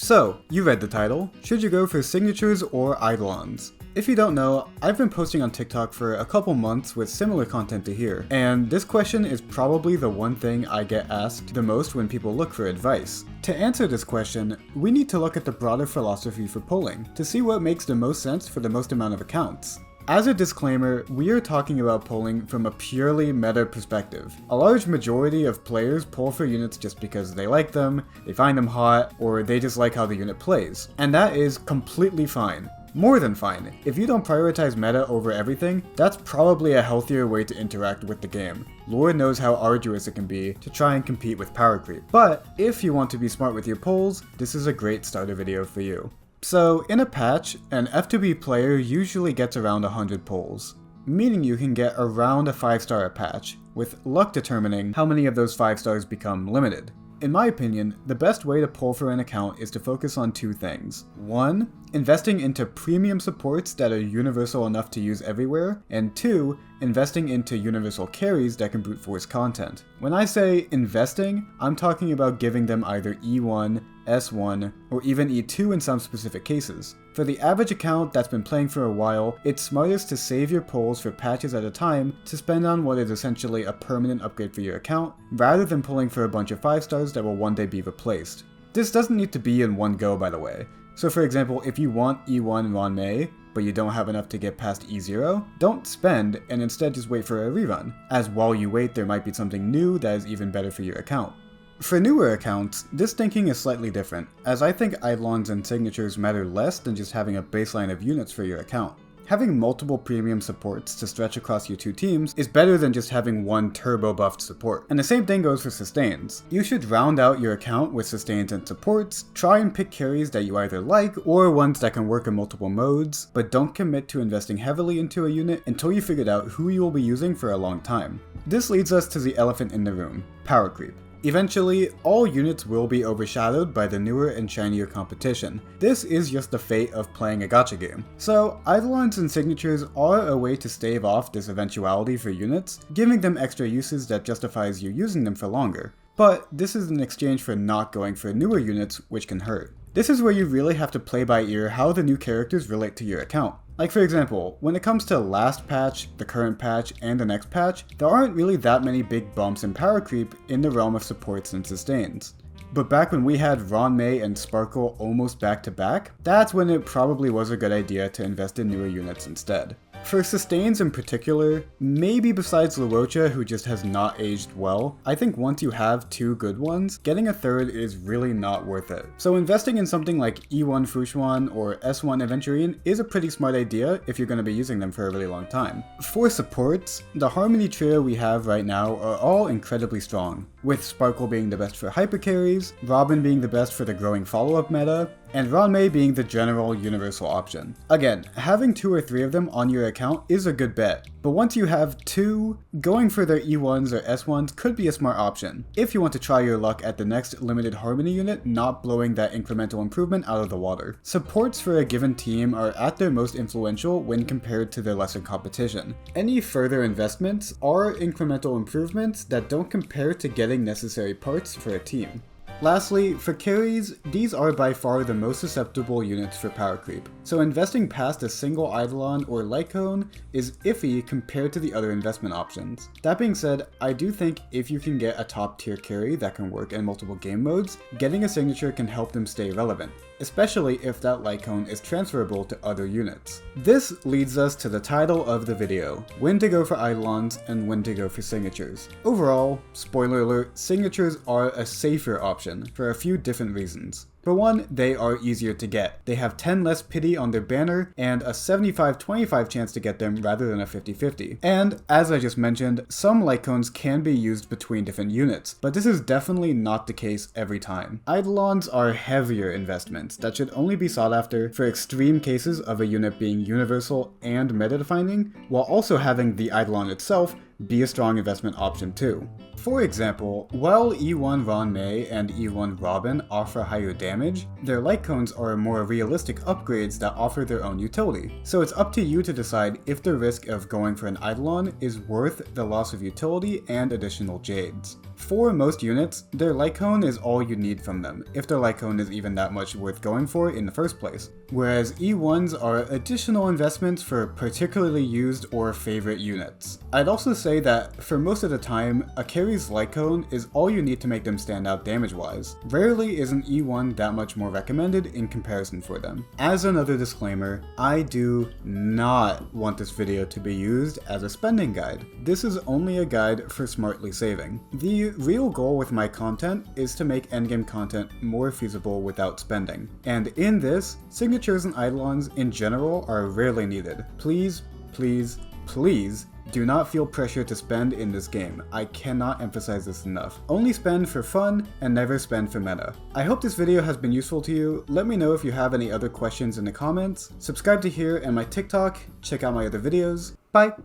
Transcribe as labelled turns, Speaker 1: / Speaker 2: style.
Speaker 1: So, you read the title. Should you go for signatures or Eidolons? If you don't know, I've been posting on TikTok for a couple months with similar content to here, and this question is probably the one thing I get asked the most when people look for advice. To answer this question, we need to look at the broader philosophy for polling, to see what makes the most sense for the most amount of accounts. As a disclaimer, we are talking about polling from a purely meta perspective. A large majority of players poll for units just because they like them, they find them hot, or they just like how the unit plays, and that is completely fine. More than fine. If you don't prioritize meta over everything, that's probably a healthier way to interact with the game. Lord knows how arduous it can be to try and compete with power creep. But if you want to be smart with your polls, this is a great starter video for you. So in a patch, an F2B player usually gets around 100 polls, meaning you can get around a 5-star a patch, with luck determining how many of those 5 stars become limited. In my opinion, the best way to poll for an account is to focus on two things. 1. Investing into premium supports that are universal enough to use everywhere, and 2. Investing into universal carries that can brute force content. When I say investing, I'm talking about giving them either E1, S1, or even E2 in some specific cases. For the average account that's been playing for a while, it's smartest to save your polls for patches at a time to spend on what is essentially a permanent upgrade for your account, rather than pulling for a bunch of 5 stars that will one day be replaced. This doesn't need to be in one go, by the way. So for example, if you want E1 Ron May, but you don't have enough to get past E0, don't spend and instead just wait for a rerun, as while you wait there might be something new that is even better for your account. For newer accounts, this thinking is slightly different, as I think Eidolons and signatures matter less than just having a baseline of units for your account. Having multiple premium supports to stretch across your two teams is better than just having one turbo buffed support. And the same thing goes for sustains. You should round out your account with sustains and supports, try and pick carries that you either like or ones that can work in multiple modes, but don't commit to investing heavily into a unit until you figured out who you will be using for a long time. This leads us to the elephant in the room, power creep. Eventually, all units will be overshadowed by the newer and shinier competition. This is just the fate of playing a gacha game. So, Eidolons and signatures are a way to stave off this eventuality for units, giving them extra uses that justifies you using them for longer. But this is in exchange for not going for newer units, which can hurt. This is where you really have to play by ear how the new characters relate to your account. Like for example, when it comes to last patch, the current patch, and the next patch, there aren't really that many big bumps in power creep in the realm of supports and sustains. But back when we had Ron May and Sparkle almost back to back, that's when it probably was a good idea to invest in newer units instead. For sustains in particular, maybe besides LaRocha who just has not aged well, I think once you have two good ones, getting a third is really not worth it. So investing in something like E1 Fushuan or S1 Aventurine is a pretty smart idea if you're going to be using them for a really long time. For supports, the Harmony trio we have right now are all incredibly strong, with Sparkle being the best for hyper carries, Robin being the best for the growing follow-up meta, and Ranmei being the general universal option. Again, having 2 or 3 of them on your account is a good bet, but once you have 2, going for their E1s or S1s could be a smart option, if you want to try your luck at the next limited Harmony unit not blowing that incremental improvement out of the water. Supports for a given team are at their most influential when compared to their lesser competition. Any further investments are incremental improvements that don't compare to getting necessary parts for a team. Lastly, for carries, these are by far the most susceptible units for power creep, so investing past a single Eidolon or Lycone is iffy compared to the other investment options. That being said, I do think if you can get a top tier carry that can work in multiple game modes, getting a signature can help them stay relevant, especially if that Lycone is transferable to other units. This leads us to the title of the video, when to go for Eidolons and when to go for signatures. Overall, spoiler alert, signatures are a safer option for a few different reasons. For one, they are easier to get. They have 10 less pity on their banner and a 75-25 chance to get them rather than a 50-50. And, as I just mentioned, some Lycones can be used between different units, but this is definitely not the case every time. Eidolons are heavier investments that should only be sought after for extreme cases of a unit being universal and meta-defining, while also having the Eidolon itself be a strong investment option too. For example, while E1 Ranmei and E1 Robin offer higher damage, their Lycones are more realistic upgrades that offer their own utility, so it's up to you to decide if the risk of going for an Eidolon is worth the loss of utility and additional Jades. For most units, their light cone is all you need from them, if their light cone is even that much worth going for in the first place. Whereas E1s are additional investments for particularly used or favorite units. I'd also say that for most of the time, a carry's light cone is all you need to make them stand out damage-wise. Rarely is an E1 that much more recommended in comparison for them. As another disclaimer, I do not want this video to be used as a spending guide. This is only a guide for smartly saving. The real goal with my content is to make endgame content more feasible without spending. And in this, signatures and Eidolons in general are rarely needed. Please, please, please do not feel pressure to spend in this game. I cannot emphasize this enough. Only spend for fun and never spend for meta. I hope this video has been useful to you. Let me know if you have any other questions in the comments. Subscribe to here and my TikTok. Check out my other videos. Bye!